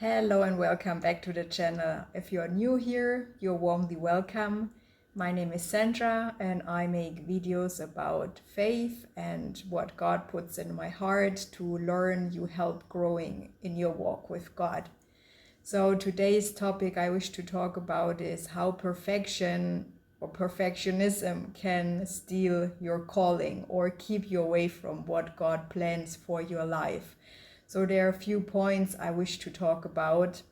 Hello and welcome back to the channel. If you are new here, you're warmly welcome. My name is Sandra and I make videos about faith and what God puts in my heart to learn you help growing in your walk with God. So today's topic I wish to talk about is how perfection or perfectionism can steal your calling or keep you away from what God plans for your life. So there are a few points I wish to talk about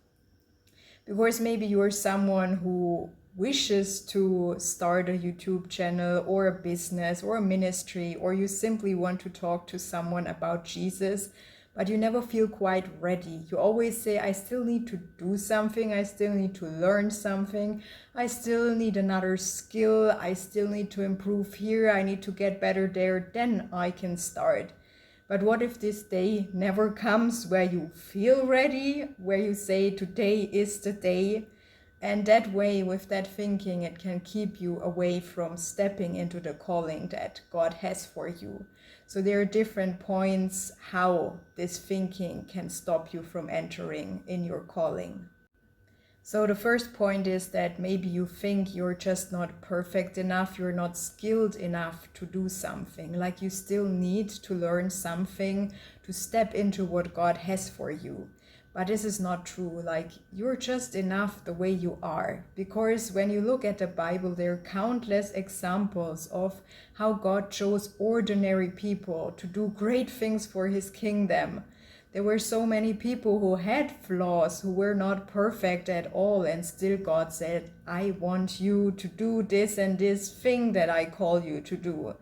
because maybe you're someone who wishes to start a YouTube channel or a business or a ministry, or you simply want to talk to someone about Jesus, but you never feel quite ready. You always say, I still need to do something, I still need to learn something, I still need another skill, I still need to improve here, I need to get better there, then I can start. But what if this day never comes where you feel ready, where you say today is the day? And that way, with that thinking, it can keep you away from stepping into the calling that God has for you. So there are different points how this thinking can stop you from entering in your calling. So the first point is that maybe you think you're just not perfect enough, you're not skilled enough to do something, like you still need to learn something to step into what God has for you. But this is not true, like you're just enough the way you are. Because when you look at the Bible, there are countless examples of how God chose ordinary people to do great things for his kingdom. There were so many people who had flaws, who were not perfect at all, and still God said, I want you to do this and this thing that I call you to do.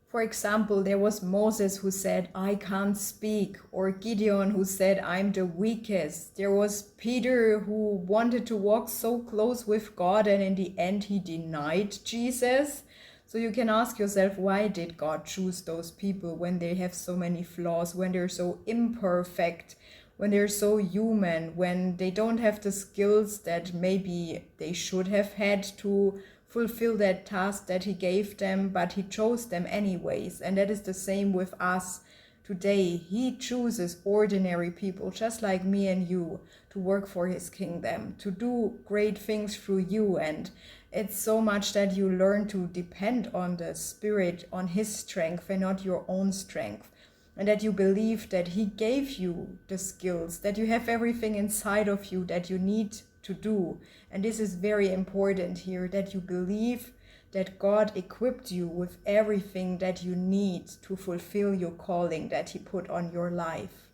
For example, there was Moses who said, I can't speak, or Gideon who said, I'm the weakest. There was Peter who wanted to walk so close with God, and in the end he denied Jesus. So you can ask yourself, why did God choose those people when they have so many flaws, when they're so imperfect, when they're so human, when they don't have the skills that maybe they should have had to fulfill that task that he gave them, but he chose them anyways. And that is the same with us today. He chooses ordinary people just like me and you to work for his kingdom, to do great things through you. And it's so much that you learn to depend on the Spirit, on his strength and not your own strength. And that you believe that he gave you the skills, that you have everything inside of you that you need to do. And this is very important here, that you believe that God equipped you with everything that you need to fulfill your calling that he put on your life.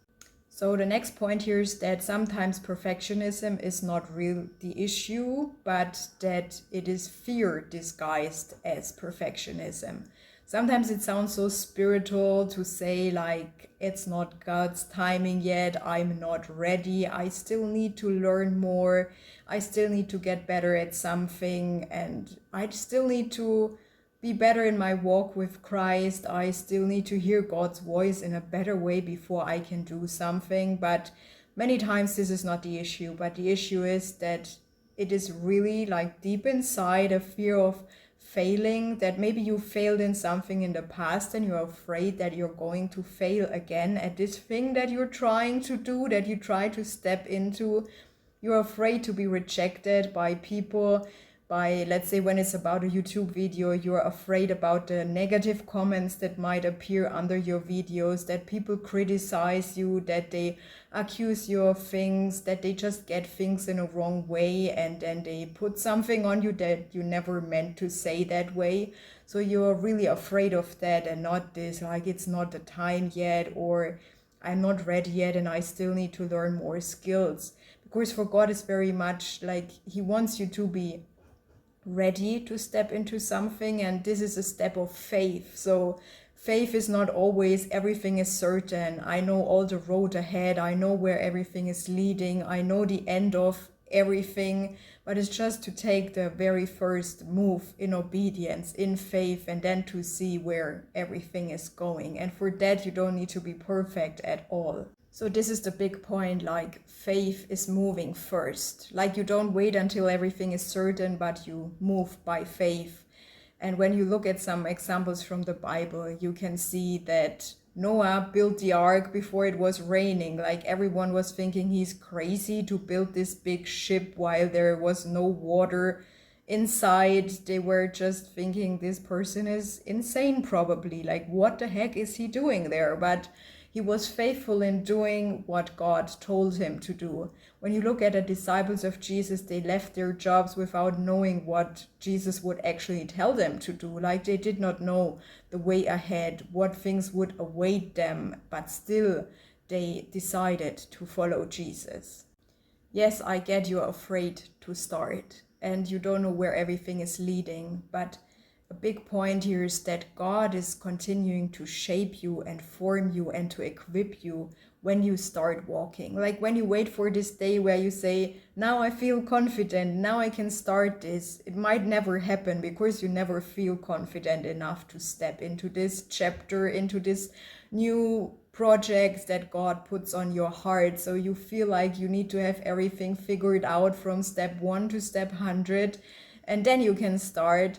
So the next point here is that sometimes perfectionism is not real the issue, but that it is fear disguised as perfectionism. Sometimes it sounds so spiritual to say like, it's not God's timing yet, I'm not ready, I still need to learn more, I still need to get better at something, and I still need to be better in my walk with Christ. I still need to hear God's voice in a better way before I can do something. But many times this is not the issue, but the issue is that it is really like deep inside a fear of failing, that maybe you failed in something in the past and you're afraid that you're going to fail again at this thing that you're trying to do, that you try to step into. You're afraid to be rejected by people, by, let's say, when it's about a YouTube video, you're afraid about the negative comments that might appear under your videos, that people criticize you, that they accuse you of things, that they just get things in a wrong way, and then they put something on you that you never meant to say that way. So you're really afraid of that, and not this, like, it's not the time yet, or I'm not ready yet and I still need to learn more skills. Because for God it's very much like he wants you to be ready to step into something, and this is a step of faith. So faith is not always everything is certain, I know all the road ahead, I know where everything is leading, I know the end of everything, but it's just to take the very first move in obedience, in faith, and then to see where everything is going. And for that you don't need to be perfect at all. So this is the big point, like faith is moving first. Like you don't wait until everything is certain, but you move by faith. And when you look at some examples from the Bible, you can see that Noah built the ark before it was raining. Like everyone was thinking he's crazy to build this big ship while there was no water inside. They were just thinking this person is insane probably. Like what the heck is he doing there? But he was faithful in doing what God told him to do. When you look at the disciples of Jesus, they left their jobs without knowing what Jesus would actually tell them to do. Like they did not know the way ahead, what things would await them, but still they decided to follow Jesus. Yes, I get you're afraid to start and you don't know where everything is leading, but a big point here is that God is continuing to shape you and form you and to equip you when you start walking. Like when you wait for this day where you say, now I feel confident, now I can start this. It might never happen because you never feel confident enough to step into this chapter, into this new projects that God puts on your heart. So you feel like you need to have everything figured out from step 1 to step 100, and then you can start.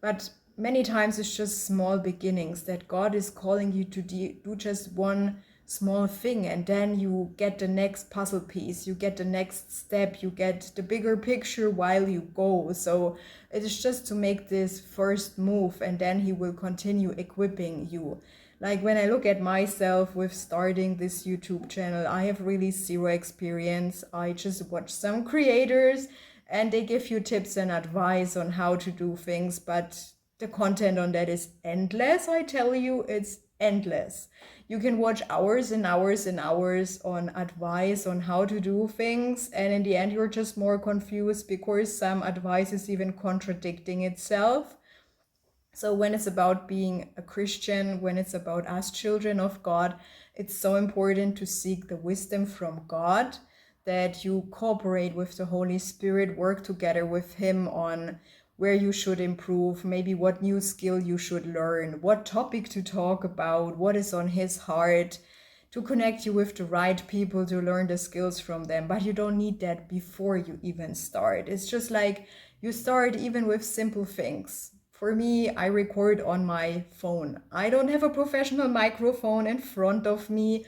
But many times it's just small beginnings that God is calling you to do just one small thing, and then you get the next puzzle piece, you get the next step, you get the bigger picture while you go. So it is just to make this first move, and then He will continue equipping you. Like when I look at myself with starting this YouTube channel, I have really zero experience. I just watch some creators and they give you tips and advice on how to do things, but the content on that is endless. I tell you, it's endless. You can watch hours and hours and hours on advice on how to do things, and in the end you're just more confused because some advice is even contradicting itself. So when it's about being a Christian, when it's about us children of God, it's so important to seek the wisdom from God, that you cooperate with the Holy Spirit, work together with Him on where you should improve, maybe what new skill you should learn, what topic to talk about, what is on His heart, to connect you with the right people to learn the skills from them. But you don't need that before you even start. It's just like you start even with simple things. For me, I record on my phone. I don't have a professional microphone in front of me.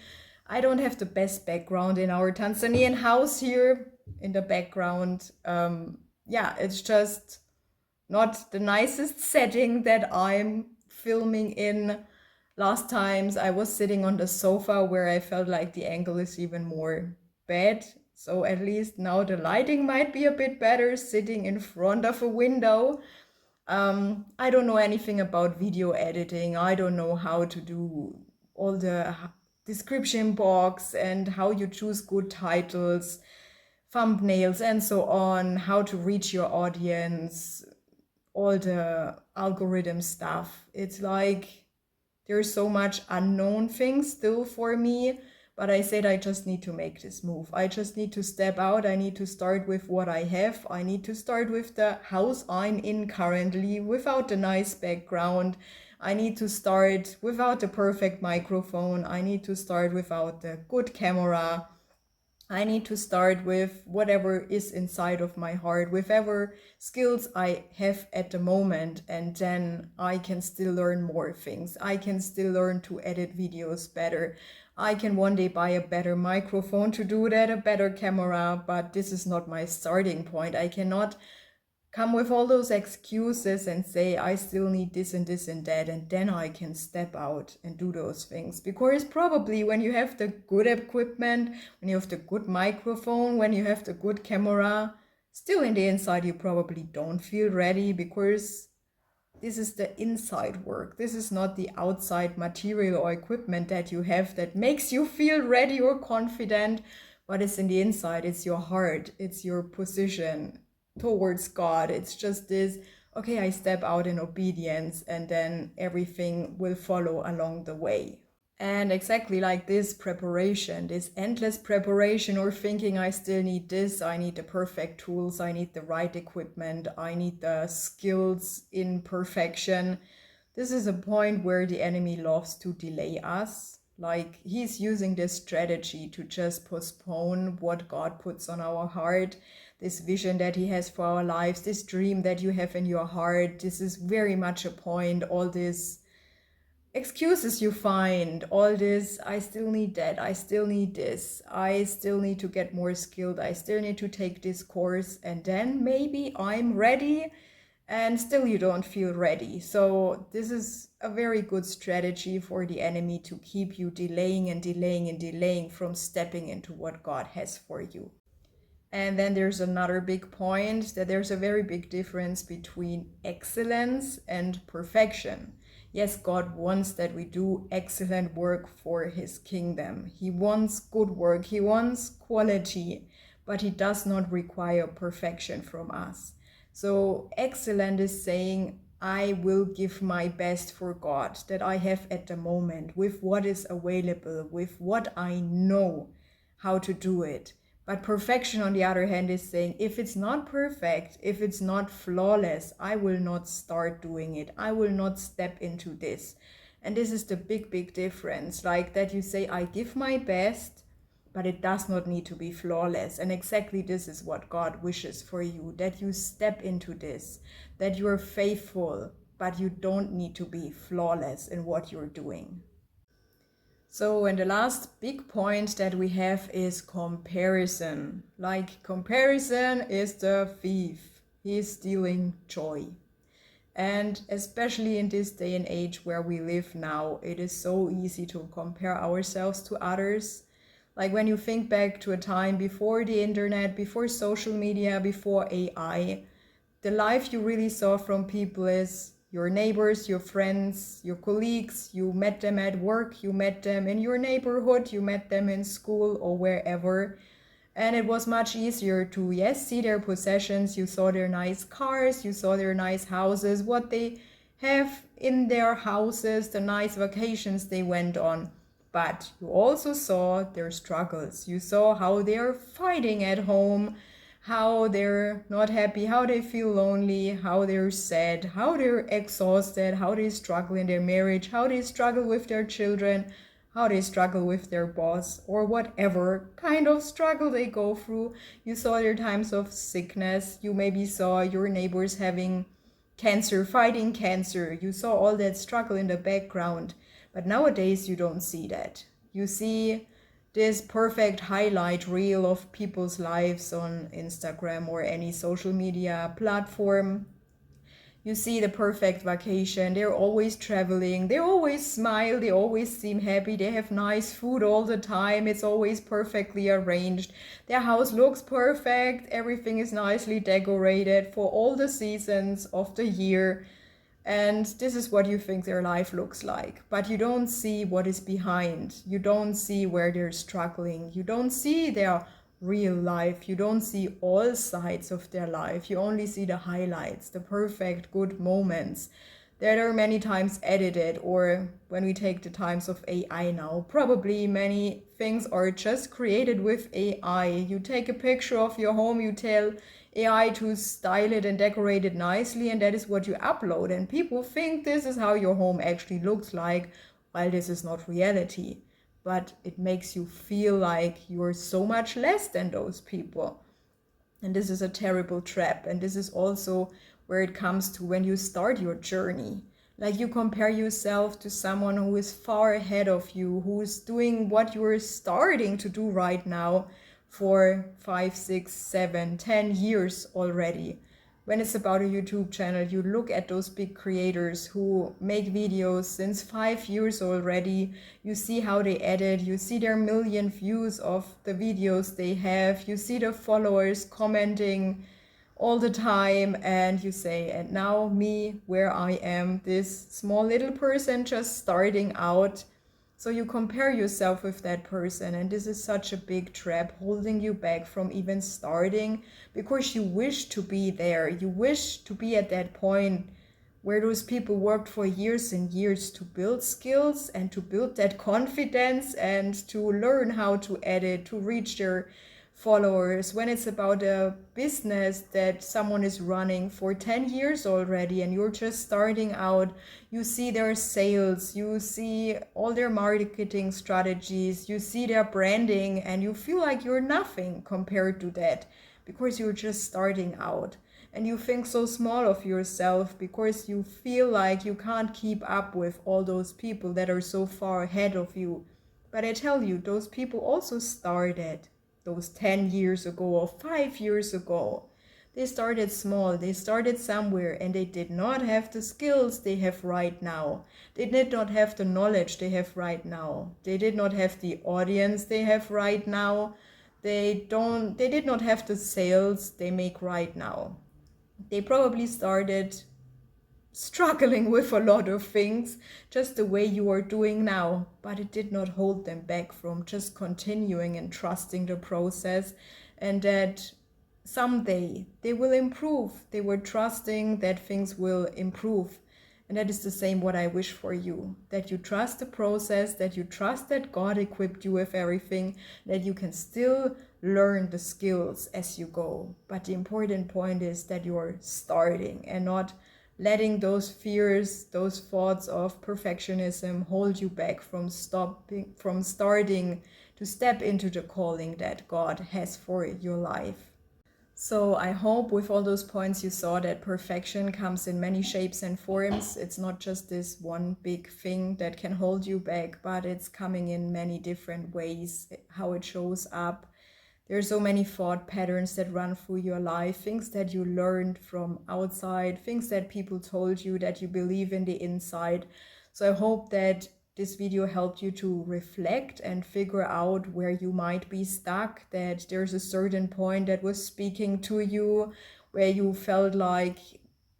I don't have the best background in our Tanzanian house here in the background. It's just not the nicest setting that I'm filming in. Last times I was sitting on the sofa where I felt like the angle is even more bad. So at least now the lighting might be a bit better sitting in front of a window. I don't know anything about video editing. I don't know how to do all the description box and how you choose good titles, thumbnails, and so on, how to reach your audience, all the algorithm stuff. It's like there's so much unknown things still for me, but I said I just need to make this move. I just need to step out. I need to start with what I have. I need to start with the house I'm in currently without the nice background. I need to start without the perfect microphone. I need to start without the good camera. I need to start with whatever is inside of my heart, whatever skills I have at the moment, and then I can still learn more things. I can still learn to edit videos better. I can one day buy a better microphone to do that, a better camera, but this is not my starting point. I cannot come with all those excuses and say I still need this and this and that, and then I can step out and do those things. Because probably when you have the good equipment, when you have the good microphone, when you have the good camera, still in the inside you probably don't feel ready, because this is the inside work. This is not the outside material or equipment that you have that makes you feel ready or confident, but it's in the inside. It's your heart, it's your position towards God. It's just this, okay, I step out in obedience and then everything will follow along the way. And exactly like this preparation, this endless preparation, or thinking I still need this, I need the perfect tools, I need the right equipment, I need the skills in perfection. This is a point where the enemy loves to delay us. Like he's using this strategy to just postpone what God puts on our heart, this vision that He has for our lives, this dream that you have in your heart. This is very much a point, all this excuses you find, all this, I still need that, I still need this, I still need to get more skilled, I still need to take this course, and then maybe I'm ready, and still you don't feel ready. So this is a very good strategy for the enemy to keep you delaying and delaying and delaying from stepping into what God has for you. And then there's another big point, that there's a very big difference between excellence and perfection. Yes, God wants that we do excellent work for his kingdom. He wants good work, he wants quality, but he does not require perfection from us. So excellent is saying, I will give my best for God that I have at the moment, with what is available, with what I know how to do it. But perfection, on the other hand, is saying, if it's not perfect, if it's not flawless, I will not start doing it. I will not step into this. And this is the big, big difference. Like that you say, I give my best, but it does not need to be flawless. And exactly this is what God wishes for you, that you step into this, that you are faithful, but you don't need to be flawless in what you're doing. So, and the last big point that we have is comparison. Like, comparison is the thief. He's stealing joy. And especially in this day and age where we live now, it is so easy to compare ourselves to others. Like when you think back to a time before the internet, before social media, before AI, the life you really saw from people is your neighbors, your friends, your colleagues. You met them at work, you met them in your neighborhood, you met them in school or wherever. And it was much easier to, yes, see their possessions. You saw their nice cars, you saw their nice houses, what they have in their houses, the nice vacations they went on. But you also saw their struggles. You saw how they're fighting at home, how they're not happy, how they feel lonely, how they're sad, how they're exhausted, how they struggle in their marriage, how they struggle with their children, how they struggle with their boss, or whatever kind of struggle they go through. You saw their times of sickness. You maybe saw your neighbors having cancer, fighting cancer. You saw all that struggle in the background. But nowadays you don't see that. You see this perfect highlight reel of people's lives on Instagram or any social media platform. You see the perfect vacation. They're always traveling. They always smile. They always seem happy. They have nice food all the time. It's always perfectly arranged. Their house looks perfect. Everything is nicely decorated for all the seasons of the year. And this is what you think their life looks like. But you don't see what is behind. You don't see where they're struggling. You don't see their real life. You don't see all sides of their life. You only see the highlights, the perfect good moments that are many times edited. Or when we take the times of AI now, probably many things are just created with AI. You take a picture of your home, you tell AI to style it and decorate it nicely, and that is what you upload. And people think this is how your home actually looks like, while this is not reality. But it makes you feel like you're so much less than those people. And this is a terrible trap. And this is also where it comes to when you start your journey. Like you compare yourself to someone who is far ahead of you, who is doing what you're starting to do right now for 5, 6, 7, 10 years already. When it's about a YouTube channel, you look at those big creators who make videos since 5 years already. You see how they edit, you see their million views of the videos they have, you see the followers commenting all the time, and you say, and now me, where I am, this small little person just starting out. So you compare yourself with that person, and this is such a big trap holding you back from even starting, because you wish to be there. You wish to be at that point where those people worked for years and years to build skills and to build that confidence and to learn how to edit, to reach their followers. When it's about a business that someone is running for 10 years already and you're just starting out, you see their sales, you see all their marketing strategies, you see their branding, and you feel like you're nothing compared to that because you're just starting out. and you think so small of yourself because you feel like you can't keep up with all those people that are so far ahead of you. But I tell you, those people also started those 10 years ago or 5 years ago. They started small, they started somewhere, and they did not have the skills they have right now. They did not have the knowledge they have right now. They did not have the audience they have right now. They did not have the sales they make right now. They probably started struggling with a lot of things, just the way you are doing now, but it did not hold them back from just continuing and trusting the process, and that someday they will improve. They were trusting that things will improve. And that is the same what I wish for you, that you trust the process, that you trust that God equipped you with everything, that you can still learn the skills as you go. But the important point is that you are starting and not letting those fears, those thoughts of perfectionism hold you back from starting to step into the calling that God has for your life. So I hope with all those points you saw that perfection comes in many shapes and forms. It's not just this one big thing that can hold you back, but it's coming in many different ways, how it shows up. There are so many thought patterns that run through your life, things that you learned from outside, things that people told you that you believe in the inside. So I hope that this video helped you to reflect and figure out where you might be stuck, that there's a certain point that was speaking to you, where you felt like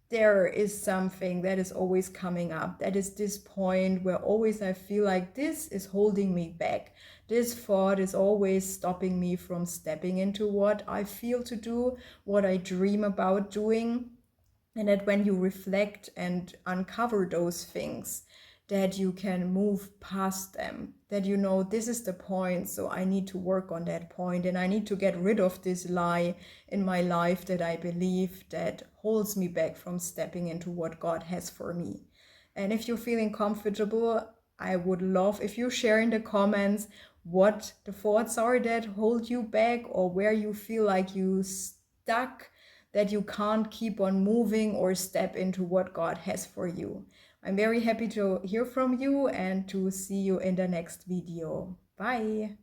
there is something that is always coming up. That is this point where always I feel like this is holding me back. This thought is always stopping me from stepping into what I feel to do, what I dream about doing. And that when you reflect and uncover those things, that you can move past them, that you know this is the point, so I need to work on that point, and I need to get rid of this lie in my life that I believe that holds me back from stepping into what God has for me. And if you're feeling comfortable, I would love if you share in the comments what the thoughts are that hold you back, or where you feel like you stuck, that you can't keep on moving or step into what God has for you. I'm very happy to hear from you and to see you in the next video. Bye.